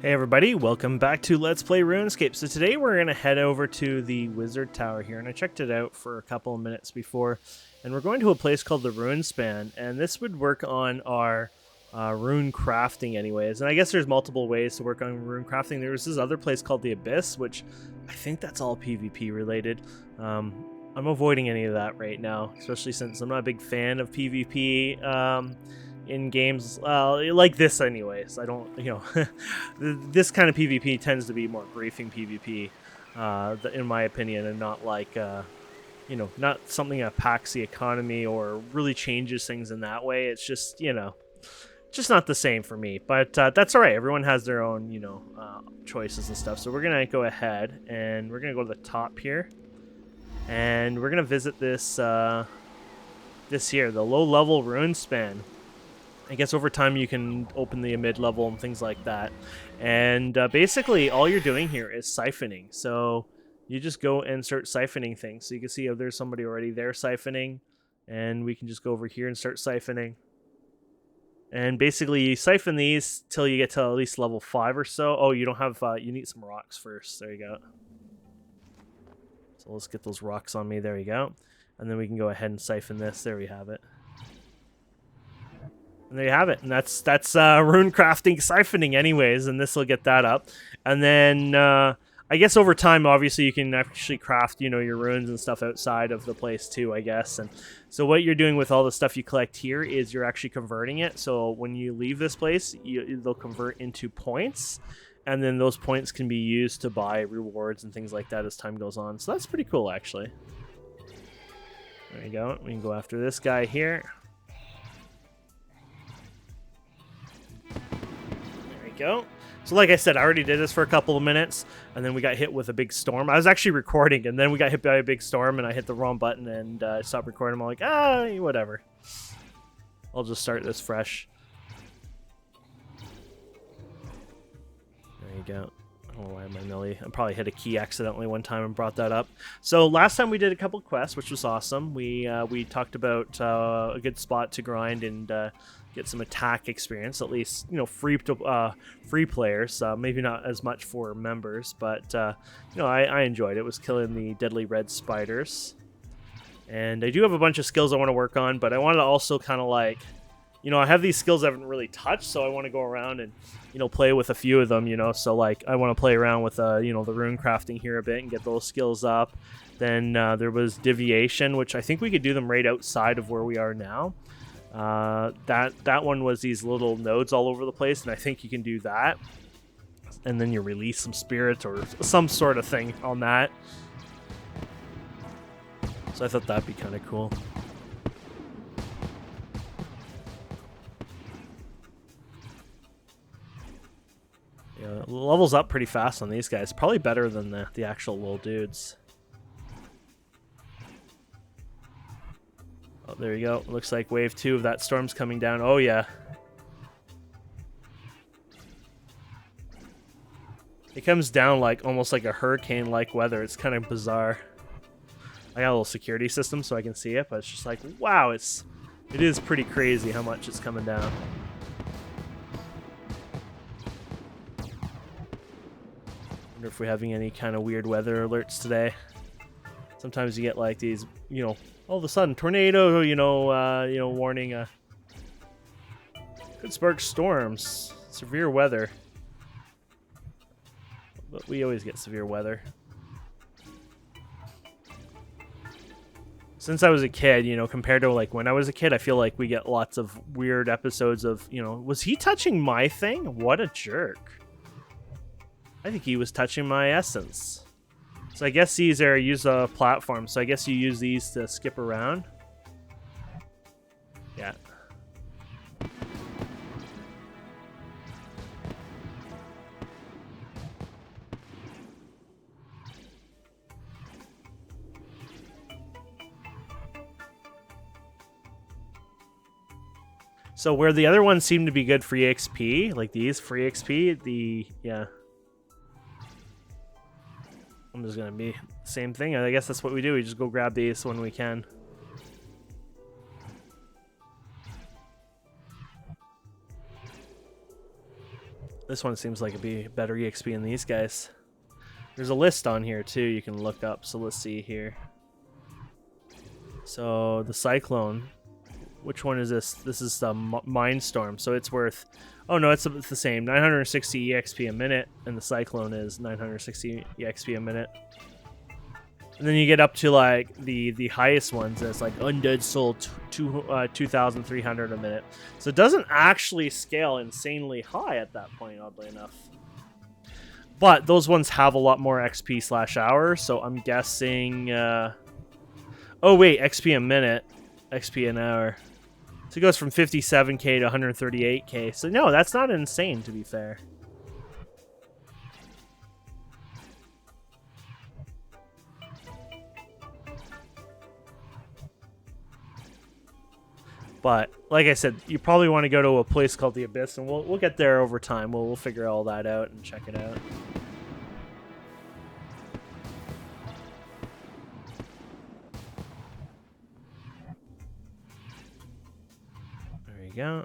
Hey everybody, welcome back to Let's Play RuneScape. So today we're going to head over to the Wizard Tower here, and I checked it out for a couple of minutes before, and we're going to a place called the Runespan, and this would work on our rune crafting anyways. And I guess there's multiple ways to work on rune crafting. There's this other place called the Abyss, which I think that's all PvP related. I'm avoiding any of that right now, especially since I'm not a big fan of PvP in games like this anyways. I don't, this kind of PvP tends to be more griefing PvP, in my opinion, and not like, not something that packs the economy or really changes things in that way. It's just, just not the same for me, but that's all right. Everyone has their own, choices and stuff. So we're going to go ahead and we're going to go to the top here, and we're going to visit this, this here, the low-level Runespan. I guess over time you can open the mid-level and things like that. And basically all you're doing here is siphoning. So you just go and start siphoning things. So you can see if there's somebody already there siphoning, and we can just go over here and start siphoning. And basically you siphon these till you get to at least level 5 or so. Oh, you don't have, you need some rocks first. There you go. So let's get those rocks on me. There you go. And then we can go ahead and siphon this. There we have it. And there you have it, and that's Runecrafting siphoning anyways, and this will get that up. And then I guess over time, obviously, you can actually craft, your runes and stuff outside of the place too, I guess. And so what you're doing with all the stuff you collect here is you're actually converting it. So when you leave this place, they'll convert into points, and then those points can be used to buy rewards and things like that as time goes on. So that's pretty cool, actually. There you go. We can go after this guy here. Go. So like I said, I already did this for a couple of minutes, and then we got hit with a big storm. I was actually recording, and then we got hit by a big storm, and I hit the wrong button and stopped recording. I'm like, whatever. I'll just start this fresh. There you go. I don't know why am I Millie. I probably hit a key accidentally one time and brought that up. So last time we did a couple quests, which was awesome. We talked about a good spot to grind and get some attack experience, at least free players. Maybe not as much for members, but I enjoyed it. It was killing the deadly red spiders, and I do have a bunch of skills I want to work on, but I want to also kind of like, I have these skills I haven't really touched, so I want to go around and play with a few of them. So like I want to play around with the rune crafting here a bit and get those skills up. Then there was Divination, which I think we could do them right outside of where we are now. That one was these little nodes all over the place, and I think you can do that, and then you release some spirits or some sort of thing on that. So I thought that'd be kind of cool. Yeah, levels up pretty fast on these guys. Probably better than the actual little dudes. Oh, there you go. Looks like wave 2 of that storm's coming down. Oh, yeah. It comes down like almost like a hurricane-like weather. It's kind of bizarre. I got a little security system so I can see it, but it's just like, wow, it is pretty crazy how much it's coming down. Wonder if we're having any kind of weird weather alerts today. Sometimes you get like these, all of a sudden, tornado, warning, could spark storms, severe weather. But we always get severe weather. Since I was a kid, compared to like when I was a kid, I feel like we get lots of weird episodes of, was he touching my thing? What a jerk. I think he was touching my essence. So I guess these are use a platform. So I guess you use these to skip around. Yeah. So where the other ones seem to be good free XP, like these free XP, yeah. I'm just going to be the same thing. I guess that's what we do. We just go grab these when we can. This one seems like it'd be better EXP than these guys. There's a list on here too you can look up, so let's see here. So the Cyclone, which one is this? This is the Mindstorm, so it's worth, oh no, it's the same, 960 EXP a minute, and the Cyclone is 960 EXP a minute. And then you get up to like the highest ones, that's like Undead Soul 2,300 a minute. So it doesn't actually scale insanely high at that point, oddly enough. But those ones have a lot more XP/hour, so I'm guessing... oh wait, XP a minute, XP an hour. So it goes from 57k to 138k. So no, that's not insane, to be fair. But like I said, you probably want to go to a place called the Abyss, and we'll get there over time. We'll figure all that out and check it out. There you go.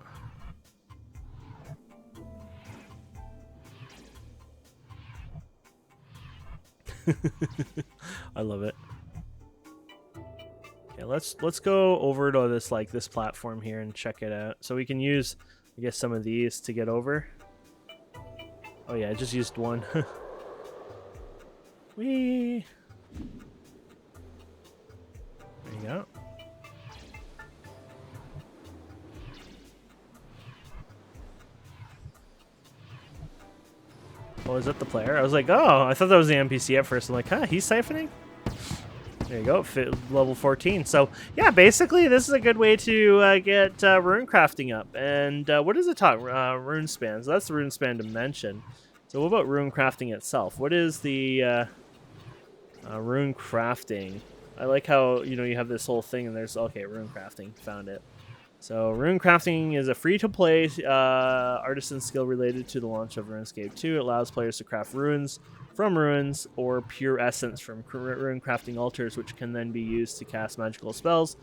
I love it. Okay, let's go over to this platform here and check it out. So we can use, I guess, some of these to get over. Oh yeah, I just used one. Whee! There you go. Oh, is that the player? I was like, oh, I thought that was the NPC at first. I'm like, huh, he's siphoning? There you go, level 14. So, yeah, basically, this is a good way to get Runecrafting up. And what does it talk? Runespan. So that's the Runespan dimension. So what about Runecrafting itself? What is the Runecrafting? I like how, you know, you have this whole thing and there's, okay, Runecrafting, found it. So Runecrafting is a free-to-play artisan skill related to the launch of RuneScape 2. It allows players to craft runes from runes or pure essence from Runecrafting altars, which can then be used to cast magical spells,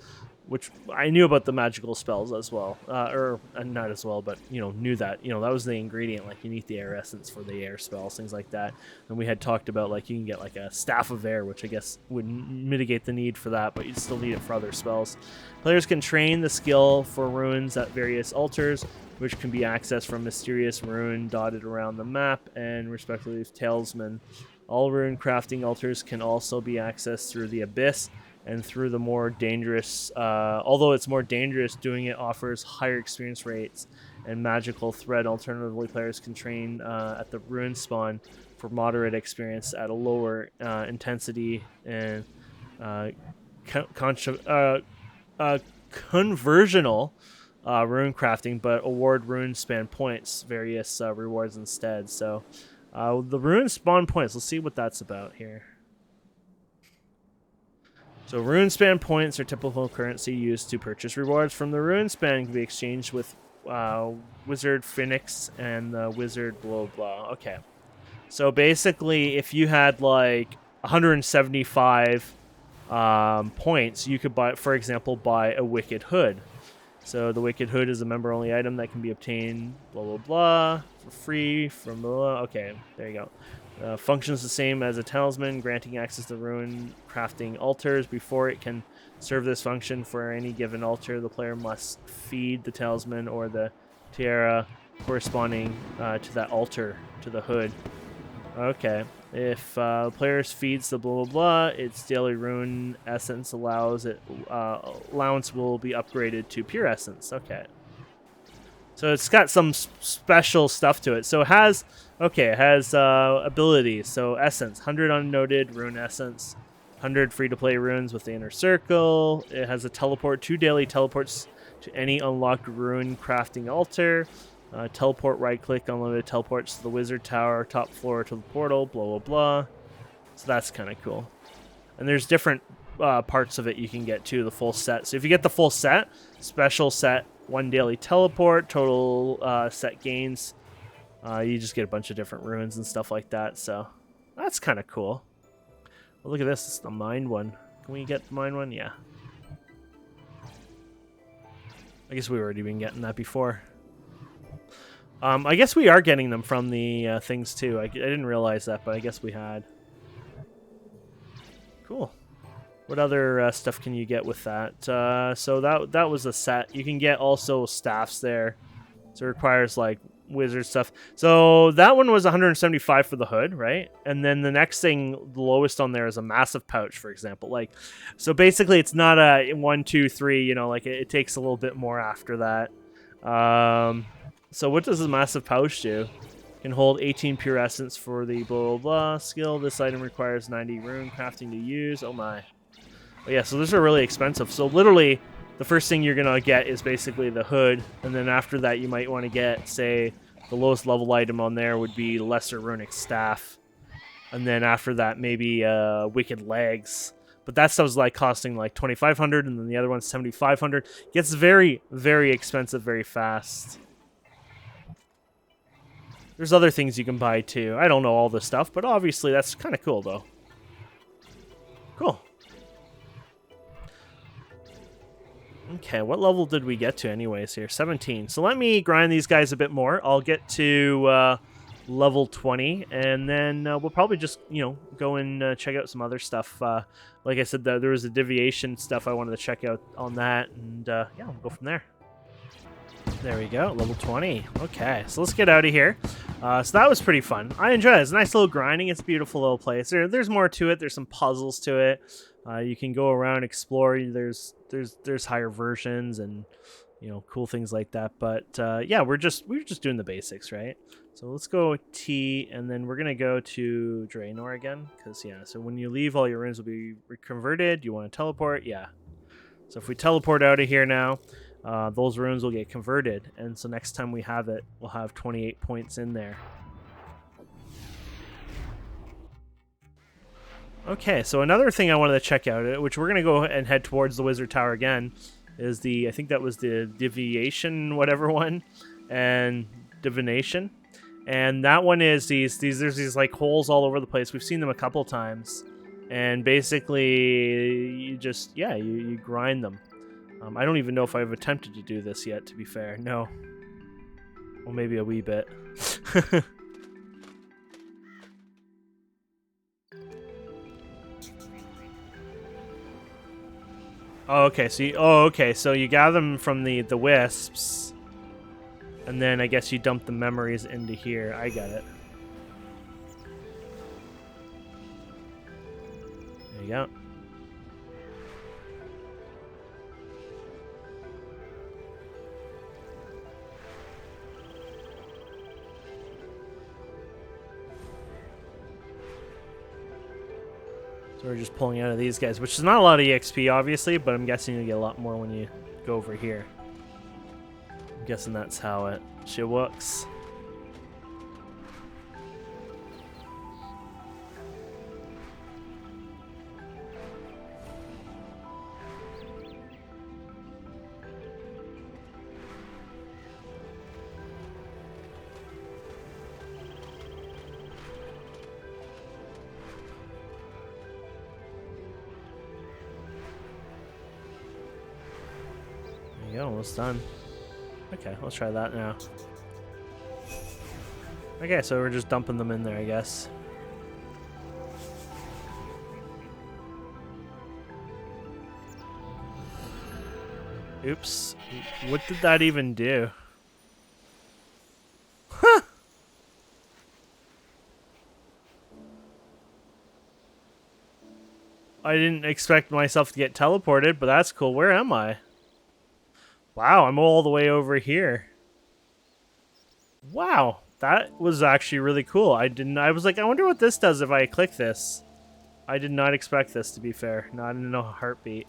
which I knew about the magical spells as well. Or not as well, but, you know, knew that. You know, that was the ingredient. Like, you need the air essence for the air spells, things like that. And we had talked about, like, you can get, like, a Staff of Air, which I guess would mitigate the need for that, but you'd still need it for other spells. Players can train the skill for runes at various altars, which can be accessed from mysterious rune dotted around the map, and respectively Talisman. All Runecrafting altars can also be accessed through the Abyss, and through the more dangerous, although it's more dangerous, doing it offers higher experience rates and magical thread. Alternatively, players can train at the rune spawn for moderate experience at a lower intensity and conversional Runecrafting, but award rune span points, various rewards instead. So the rune spawn points, let's see what that's about here. So Runespan points are typical currency used to purchase rewards from the Runespan, can be exchanged with Wizard Phoenix and the Wizard blah blah. Okay. So basically, if you had like 175 points, you could buy, for example, buy a Wicked Hood. So the Wicked Hood is a member-only item that can be obtained blah blah blah for free from blah. Okay, there you go. Functions the same as a talisman, granting access to Runecrafting altars. Before it can serve this function for any given altar, the player must feed the talisman or the tiara corresponding to that altar, to the hood. Okay. If players feeds the blah blah blah, its daily rune essence allowance will be upgraded to pure essence. Okay. So it's got some special stuff to it. So it has, okay, it has abilities. So essence, 100 unnoted rune essence, 100 free-to-play runes with the inner circle. It has a teleport, 2 daily teleports to any unlocked Runecrafting altar. Teleport right-click, unlimited teleports to the wizard tower, top floor to the portal, blah, blah, blah. So that's kind of cool. And there's different parts of it you can get too, the full set. So if you get the full set, special set, 1 daily teleport, total set gains. You just get a bunch of different runes and stuff like that. So that's kind of cool. Well, look at this. It's the mind one. Can we get the mind one? Yeah. I guess we've already been getting that before. I guess we are getting them from the things too. I didn't realize that, but I guess we had. Cool. What other stuff can you get with that? So that was a set. You can get also staffs there. So it requires like wizard stuff. So that one was 175 for the hood, right? And then the next thing, the lowest on there is a massive pouch, for example. Like, so basically it's not a 1, 2, 3. You know, like it takes a little bit more after that. So what does the massive pouch do? Can hold 18 pure essence for the blah blah blah skill. This item requires 90 rune crafting to use. Oh my. But yeah, so those are really expensive. So literally, the first thing you're gonna get is basically the hood, and then after that, you might want to get, say, the lowest level item on there would be lesser runic staff, and then after that, maybe wicked legs. But that stuff's like costing like 2,500, and then the other one's 7,500. Gets very, very expensive very fast. There's other things you can buy too. I don't know all this stuff, but obviously that's kind of cool though. Cool. Okay, what level did we get to anyways here? 17. So let me grind these guys a bit more. I'll get to level 20, and then we'll probably just, go and check out some other stuff. Like I said, there was a Divination stuff I wanted to check out on that, and yeah, we'll go from there. There we go, level 20. Okay, so let's get out of here. So that was pretty fun. I enjoyed it. It's a nice little grinding. It's a beautiful little place. There's more to it. There's some puzzles to it. You can go around, explore. There's higher versions and cool things like that. But yeah, we were just doing the basics, right? So let's go T, and then we're gonna go to Draenor again, because yeah. So when you leave, all your runes will be converted. You want to teleport? Yeah. So if we teleport out of here now, those runes will get converted, and so next time we have it, we'll have 28 points in there. Okay, so another thing I wanted to check out, which we're going to go and head towards the Wizard Tower again, is I think that was the Deviation whatever one, and Divination. And that one is there's these like holes all over the place. We've seen them a couple times. And basically, you just, yeah, you grind them. I don't even know if I've attempted to do this yet, to be fair. No. Well, maybe a wee bit. Okay, so you gather them from the wisps, and then I guess you dump the memories into here. I got it. There you go. So we're just pulling out of these guys, which is not a lot of EXP, obviously, but I'm guessing you get a lot more when you go over here. I'm guessing that's how it shit works. Almost done. Okay, let's try that now. Okay, so we're just dumping them in there, I guess. Oops. What did that even do? Huh! I didn't expect myself to get teleported, but that's cool. Where am I? Wow, I'm all the way over here. Wow, that was actually really cool. I was like, I wonder what this does if I click this. I did not expect this, to be fair. Not in a heartbeat.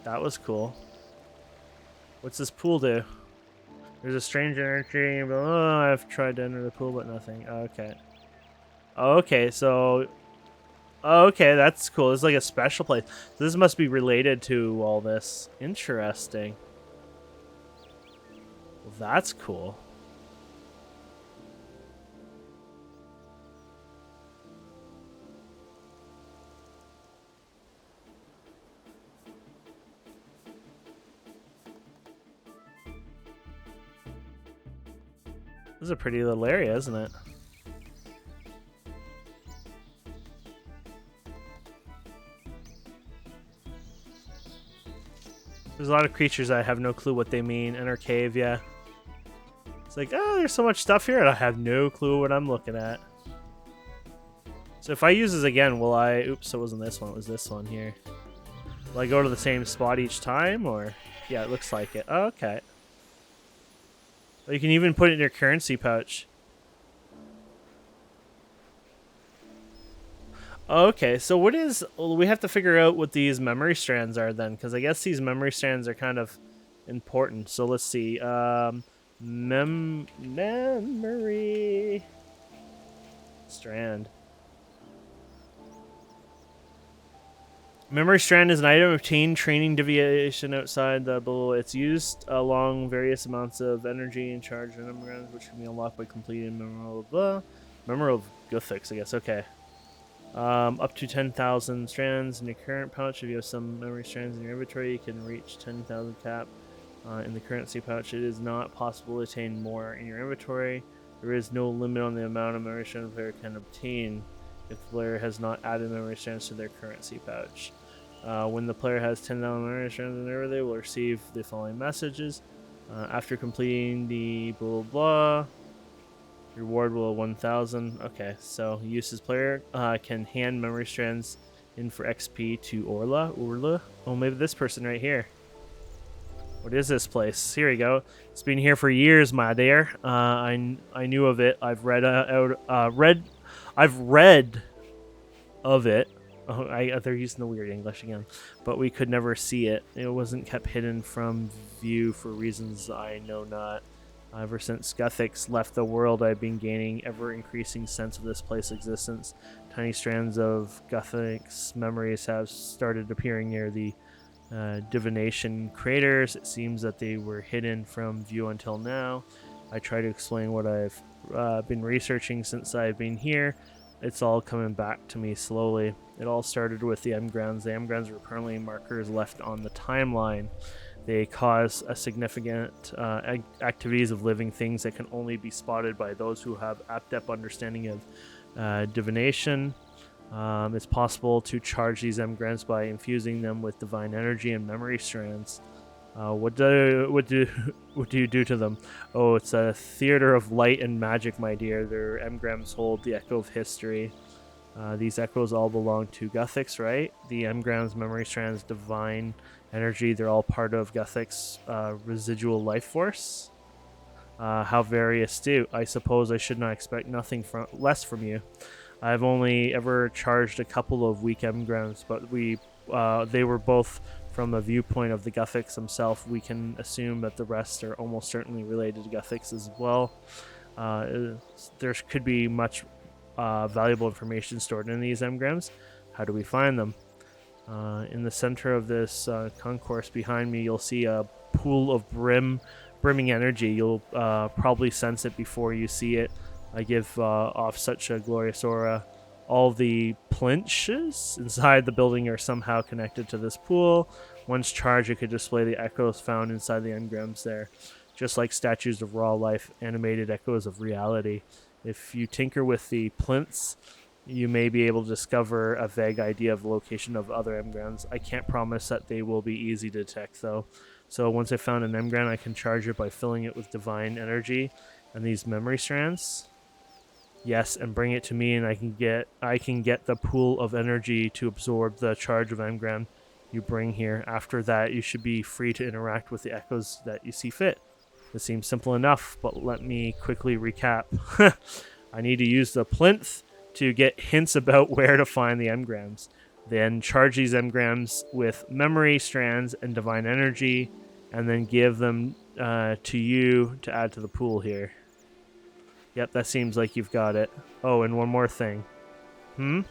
That was cool. What's this pool do? There's a strange energy. Oh, I've tried to enter the pool, but nothing. Okay. Okay, so... Okay, that's cool. It's like a special place. So this must be related to all this. Interesting. Well, that's cool. This is a pretty little area, isn't it? There's a lot of creatures I have no clue what they mean. Enter cave, yeah. It's like, oh, there's so much stuff here, and I have no clue what I'm looking at. So if I use this again, will I... Oops, it wasn't this one. It was this one here. Will I go to the same spot each time, or... Yeah, it looks like it. Oh, okay. Well, you can even put it in your currency pouch. Okay, so what is... Well, we have to figure out what these memory strands are then, because I guess these memory strands are kind of important. So let's see. Memory strand. Memory strand is an item obtained training deviation outside the below. It's used along various amounts of energy and charge and embryos, which can be unlocked by completing memorable Gothics, I guess. Okay. Up to 10,000 strands in your current pouch. If you have some memory strands in your inventory, you can reach 10,000 cap in the currency pouch. It is not possible to attain more in your inventory. There is no limit on the amount of memory strands a player can obtain if the player has not added memory strands to their currency pouch. When the player has 10,000 memory strands in there, they will receive the following messages. After completing the blah blah blah, reward will 1,000. Okay, so uses player can hand memory strands in for XP to Urla. Oh, maybe this person right here. What is this place? Here we go. It's been here for years, my dear. I knew of it. I've read of it. Oh, they're using the weird English again, but we could never see it. It wasn't kept hidden from view for reasons I know not. Ever since Gothics left the world, I've been gaining ever-increasing sense of this place's existence. Tiny strands of Gothics memories have started appearing near the Divination craters. It seems that they were hidden from view until now. I try to explain what I've been researching since I've been here. It's all coming back to me slowly. It all started with the engrams. The engrams were permanently markers left on the timeline. They cause a significant activities of living things that can only be spotted by those who have adept understanding of divination. It's possible to charge these engrams by infusing them with divine energy and memory strands. What do you do to them? Oh, it's a theater of light and magic, my dear. Their engrams hold the echo of history. These echoes all belong to Gothics, right? The engrams, memory strands, divine energy, they're all part of Gothic's residual life force. How very astute. I suppose I should not expect nothing less from you. I've only ever charged a couple of weak engrams, but they were both from the viewpoint of the Gothics themselves. We can assume that the rest are almost certainly related to Gothics as well. There could be much valuable information stored in these engrams. How do we find them? In the center of this concourse behind me, you'll see a pool of brimming energy. You'll probably sense it before you see it. I give off such a glorious aura. All the plinches inside the building are somehow connected to this pool. Once charged, it could display the echoes found inside the engrams there. Just like statues of raw life, animated echoes of reality. If you tinker with the plinths, you may be able to discover a vague idea of the location of other engrams. I can't promise that they will be easy to detect, though. So once I found an engram, I can charge it by filling it with divine energy and these memory strands. Yes, and bring it to me, and I can get the pool of energy to absorb the charge of engram you bring here. After that, you should be free to interact with the echoes that you see fit. This seems simple enough, but let me quickly recap. I need to use the plinth to get hints about where to find the engrams. Then charge these engrams with memory strands and divine energy, and then give them to you to add to the pool here. Yep, that seems like you've got it. Oh, and one more thing. The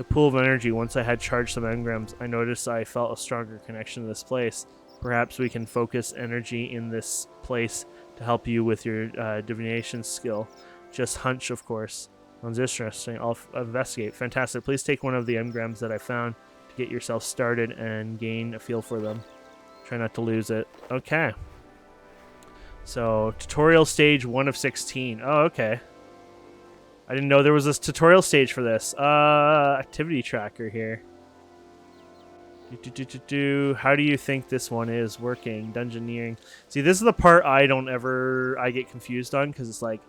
pool of energy. Once I had charged some engrams, I noticed I felt a stronger connection to this place. Perhaps we can focus energy in this place to help you with your divination skill. Just hunch, of course. Sounds interesting. I'll investigate. Fantastic. Please take one of the engrams that I found to get yourself started and gain a feel for them. Try not to lose it. Okay. So, tutorial stage 1 of 16. Oh, okay. I didn't know there was this tutorial stage for this. Activity tracker here. How do you think this one is working? Dungeoneering. See, this is the part I get confused on, because it's like,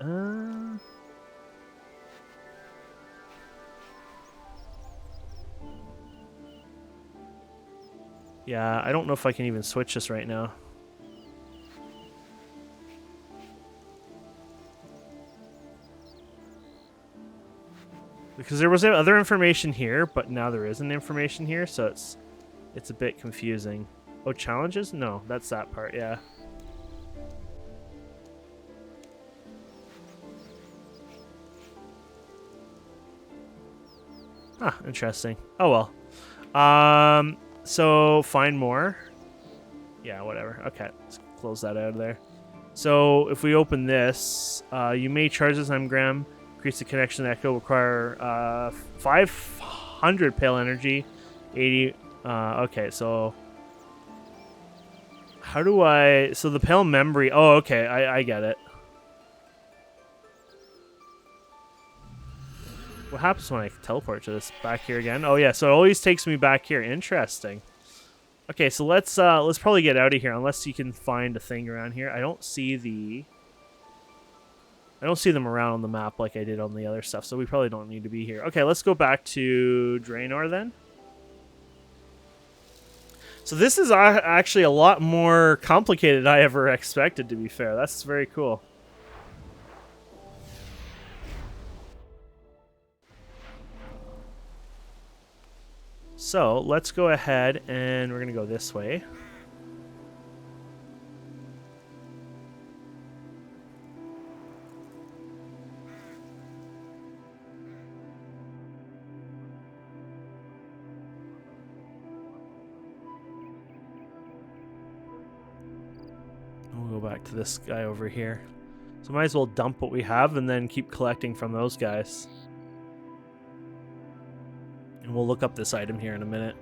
yeah, I don't know if I can even switch this right now. Because there was other information here, but now there isn't information here, so it's a bit confusing. Oh, challenges? No, that's that part, yeah. Ah, interesting. Oh well. So find more. Yeah, whatever. Okay, let's close that out of there. So if we open this, you may charge this engram, increase the connection echo, require 500 pale energy, 80. Okay, so how do I? So the pale memory. Oh, okay, I get it. What happens when I teleport to this back here again? Oh yeah, so it always takes me back here. Interesting. Okay, so let's probably get out of here unless you can find a thing around here. I don't see them around on the map like I did on the other stuff, so we probably don't need to be here. Okay, let's go back to Draenor then. So this is actually a lot more complicated than I ever expected, to be fair. That's very cool. So let's go ahead and we're going to go this way. We'll go back to this guy over here. So might as well dump what we have and then keep collecting from those guys. And we'll look up this item here in a minute.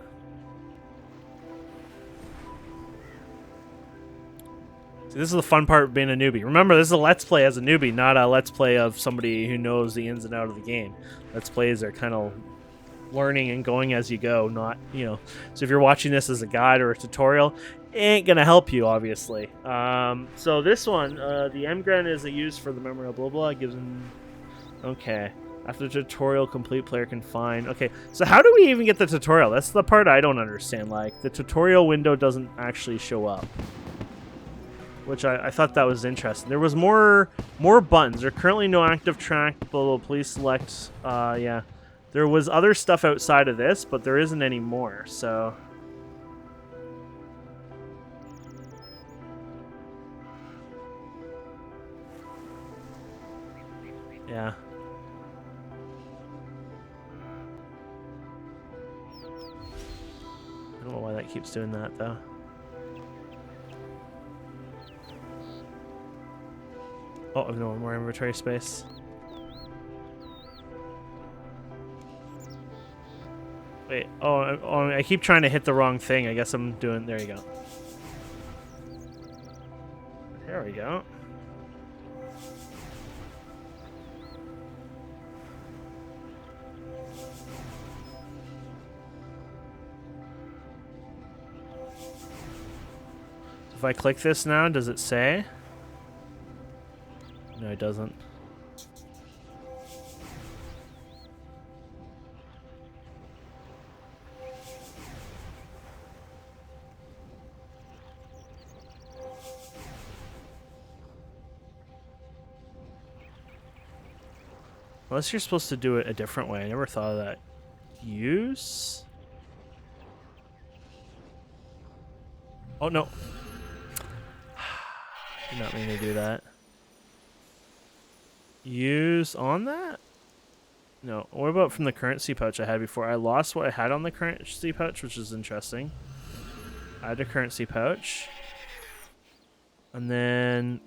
See, this is the fun part of being a newbie. Remember, this is a Let's Play as a newbie, not a Let's Play of somebody who knows the ins and outs of the game. Let's Plays are kind of learning and going as you go, not, you know. So if you're watching this as a guide or a tutorial, it ain't going to help you, obviously. So this one, the engram is used for the memory of blah blah. Gives them... Okay. After the tutorial complete, player can find... Okay, so how do we even get the tutorial? That's the part I don't understand. Like, the tutorial window doesn't actually show up. Which I thought that was interesting. There was more buttons. There are currently no active track. Blah, blah, please select... yeah. There was other stuff outside of this, but there isn't any more, so... Yeah. I don't know why that keeps doing that, though. Oh, I've no more inventory space. Wait, oh, I keep trying to hit the wrong thing. I guess I'm doing... There you go. There we go. If I click this now, does it say? No, it doesn't. Unless you're supposed to do it a different way. I never thought of that. Use? Oh, no. Did not mean to do that. Use on that? No. What about from the currency pouch I had before? I lost what I had on the currency pouch, which is interesting. Add a currency pouch. And then...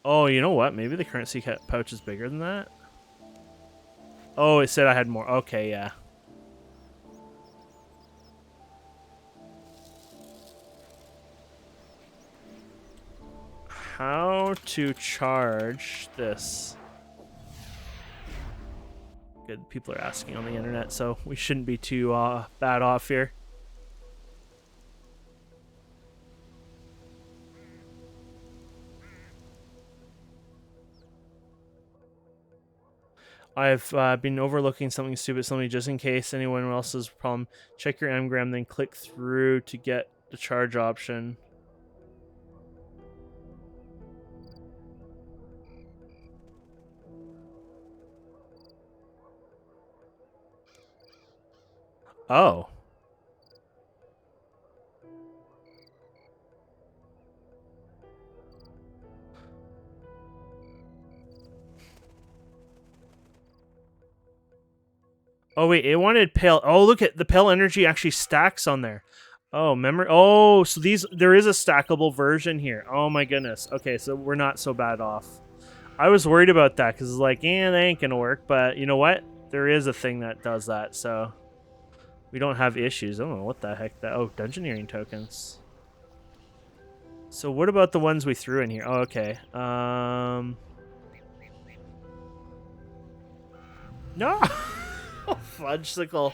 Oh, you know what? Maybe the currency pouch is bigger than that? Oh, it said I had more. Okay, yeah. how to charge this. Good, people are asking on the internet, so we shouldn't be too bad off here. I've been overlooking something stupid, just in case anyone else's problem. Check your engram, then click through to get the charge option. Oh. Oh wait, it wanted pale. Oh, look at the pale energy actually stacks on there. Oh, memory. Oh, so there is a stackable version here. Oh my goodness. Okay, so we're not so bad off. I was worried about that because it's like, that ain't gonna work. But you know what? There is a thing that does that, so we don't have issues. I don't know what the heck that. Oh, dungeoneering tokens. So what about the ones we threw in here? Oh, okay. No. Fudgesicle.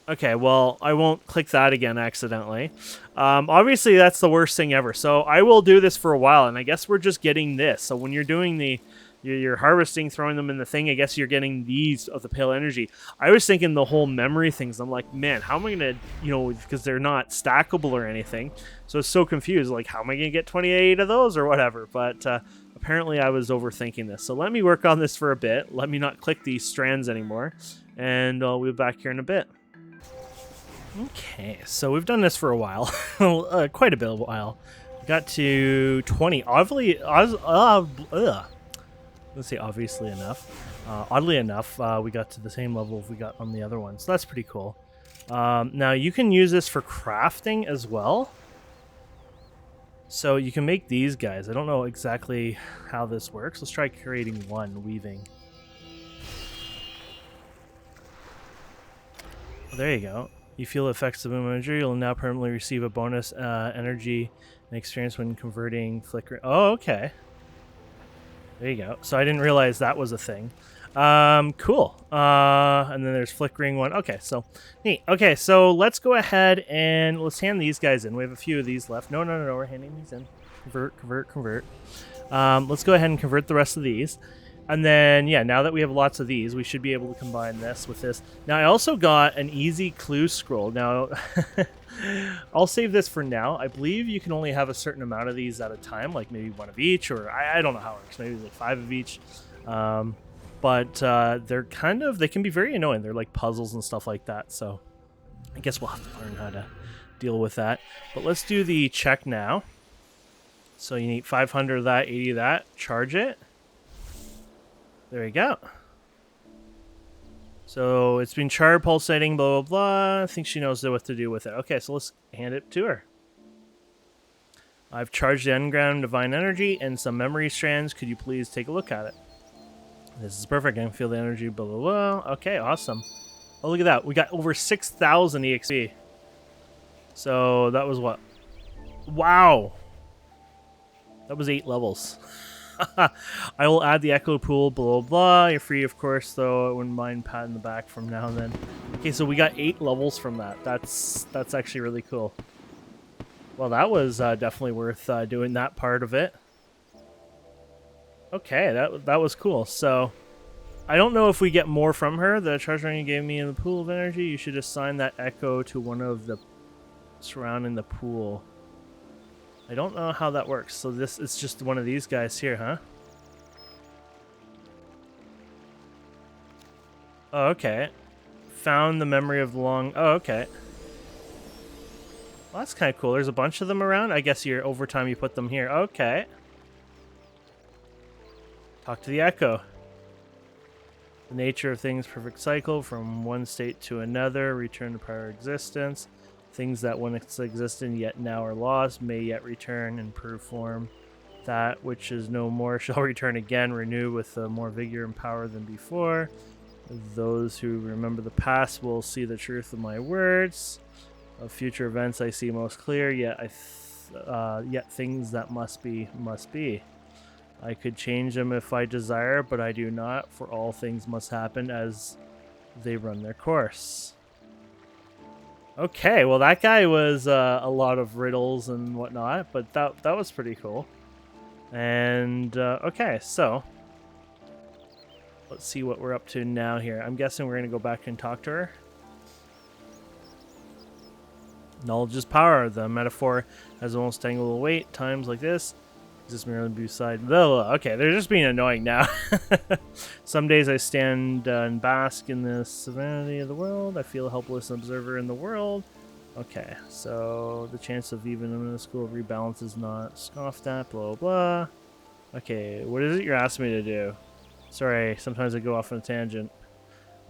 Okay, well, I won't click that again accidentally. Obviously, that's the worst thing ever. So I will do this for a while, and I guess we're just getting this. So when you're doing you're harvesting, throwing them in the thing, I guess you're getting these of the pale energy. I was thinking the whole memory things. I'm like, man, how am I going to, because they're not stackable or anything. So it's so confused. Like, how am I going to get 28 of those or whatever? But apparently I was overthinking this. So let me work on this for a bit. Let me not click these strands anymore. And we'll be back here in a bit. Okay, so we've done this for a while, quite a bit of a while. We got to 20. Let's say obviously enough. Oddly enough, we got to the same level we got on the other one, so that's pretty cool. Now you can use this for crafting as well. So you can make these guys. I don't know exactly how this works. Let's try creating one, weaving. There you go. You feel the effects of boom energy. You'll now permanently receive a bonus energy and experience when converting flickering. Oh, okay. There you go. So I didn't realize that was a thing. Cool. And then there's flickering one. Okay, so neat. Okay, so let's go ahead and let's hand these guys in. We have a few of these left. No, we're handing these in. Convert. Let's go ahead and convert the rest of these. And then, yeah, now that we have lots of these, we should be able to combine this with this. Now, I also got an easy clue scroll. Now, I'll save this for now. I believe you can only have a certain amount of these at a time, like maybe one of each, or I don't know how it works. Maybe like 5 of each. But they're they can be very annoying. They're like puzzles and stuff like that. So I guess we'll have to learn how to deal with that. But let's do the check now. So you need 500 of that, 80 of that. Charge it. There we go. So it's been charred, pulsating, blah, blah, blah. I think she knows what to do with it. Okay, so let's hand it to her. I've charged the engram divine energy and some memory strands. Could you please take a look at it? This is perfect. I can feel the energy, blah, blah, blah. Okay, awesome. Oh, look at that. We got over 6,000 EXP. So that was what? Wow. That was 8 levels. I will add the echo pool, blah, blah, blah. You're free, of course, though. I wouldn't mind patting the back from now and then. Okay, so we got 8 levels from that. That's actually really cool. Well, that was definitely worth doing that part of it. Okay, that was cool. So, I don't know if we get more from her. The charge ring you gave me in the pool of energy, you should assign that echo to one of the surrounding the pool. I don't know how that works. So this is just one of these guys here, huh? Oh, okay. Found the memory of the long... Oh, okay. Well, that's kind of cool. There's a bunch of them around. I guess over time you put them here. Okay. Talk to the echo. The nature of things, perfect cycle from one state to another, return to prior existence. Things that once existed yet now are lost may yet return in improved form. That which is no more shall return again, renewed with more vigor and power than before. Those who remember the past will see the truth of my words. Of future events I see most clear, yet yet things that must be, must be. I could change them if I desire, but I do not, for all things must happen as they run their course. Okay, well that guy was a lot of riddles and whatnot, but that was pretty cool. And okay, so let's see what we're up to now here. I'm guessing we're gonna go back and talk to her. Knowledge is power. The metaphor has the most tangled weight. Times like this, just merely beside. Okay, they're just being annoying now. Some days I stand and bask in the serenity of the world. I feel a helpless observer in the world. Okay, so the chance of even in the school of rebalance is not scoffed at. Blah blah. Okay, what is it you're asking me to do? Sorry, sometimes I go off on a tangent.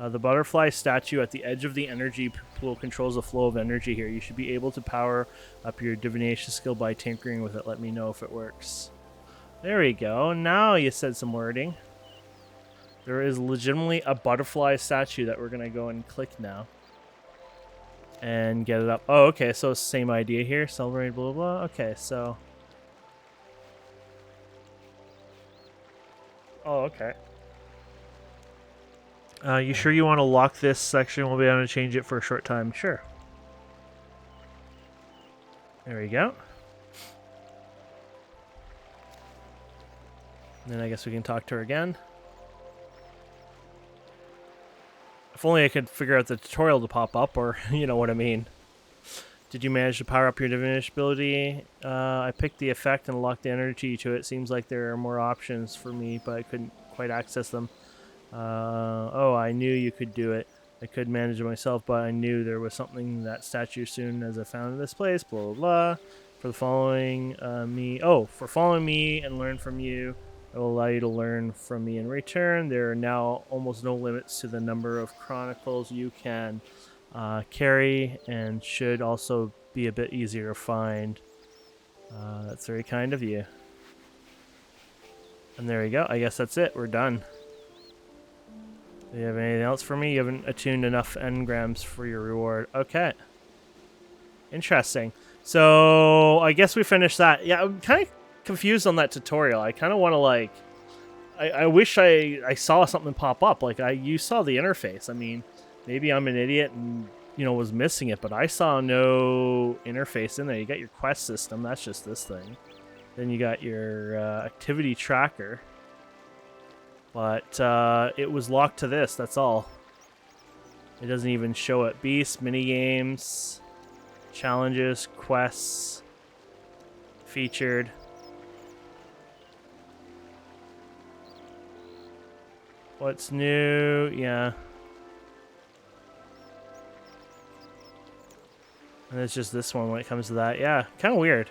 The butterfly statue at the edge of the energy pool controls the flow of energy here. You should be able to power up your divination skill by tinkering with it. Let me know if it works. There we go. Now you said some wording. There is legitimately a butterfly statue that we're going to go and click now. And get it up. Oh, okay. So same idea here. Celebrate, blah, blah, blah. Okay, so. Oh, okay. You sure you want to lock this section? We'll be able to change it for a short time. Sure. There we go. And then I guess we can talk to her again. If only I could figure out the tutorial to pop up, or you know what I mean. Did you manage to power up your divination ability? I picked the effect and locked the energy to it. Seems like there are more options for me, but I couldn't quite access them. Oh, I knew you could do it. I could manage it myself, but I knew there was something that statue soon as I found this place. Blah blah blah. For following me and learn from you, I will allow you to learn from me in return. There are now almost no limits to the number of chronicles you can carry, and should also be a bit easier to find. That's very kind of you. And there we go. I guess that's it. We're done. Do you have anything else for me? You haven't attuned enough engrams for your reward. Okay. Interesting. So, I guess we finished that. Yeah, I'm kind of confused on that tutorial. I kind of want to, like... I wish I saw something pop up. Like, you saw the interface. I mean, maybe I'm an idiot and, you know, was missing it, but I saw no interface in there. You got your quest system. That's just this thing. Then you got your activity tracker. But it was locked to this, that's all. It doesn't even show it. Beasts, minigames, challenges, quests, featured. What's new? Yeah. And it's just this one when it comes to that. Yeah, kind of weird.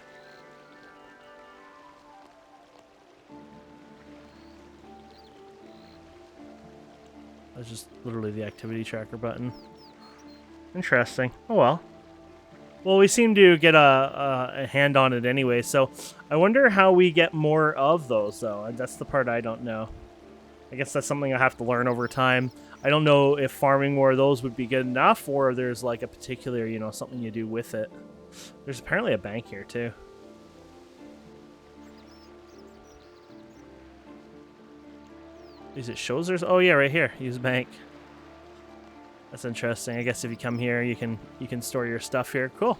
That's just literally the activity tracker button. Interesting. Oh well. Well, we seem to get a hand on it anyway, so I wonder how we get more of those, though. That's the part I don't know. I guess that's something I have to learn over time. I don't know if farming more of those would be good enough, or there's like a particular, you know, something you do with it. There's apparently a bank here, too. Is it shows there's... Oh yeah, right here. Use bank. That's interesting. I guess if you come here, you can store your stuff here. Cool.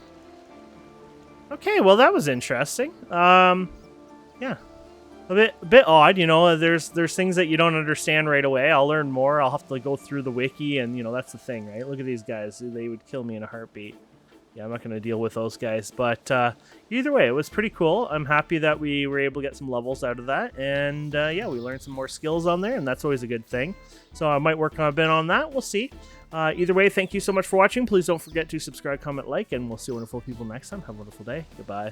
Okay, well that was interesting. Yeah, a bit odd. You know, there's things that you don't understand right away. I'll learn more. I'll have to go through the wiki, and you know that's the thing, right? Look at these guys. They would kill me in a heartbeat. Yeah, I'm not going to deal with those guys. But either way, it was pretty cool. I'm happy that we were able to get some levels out of that. And yeah, we learned some more skills on there, and that's always a good thing. So I might work on a bit on that. We'll see. Either way, thank you so much for watching. Please don't forget to subscribe, comment, like, and we'll see wonderful people next time. Have a wonderful day. Goodbye.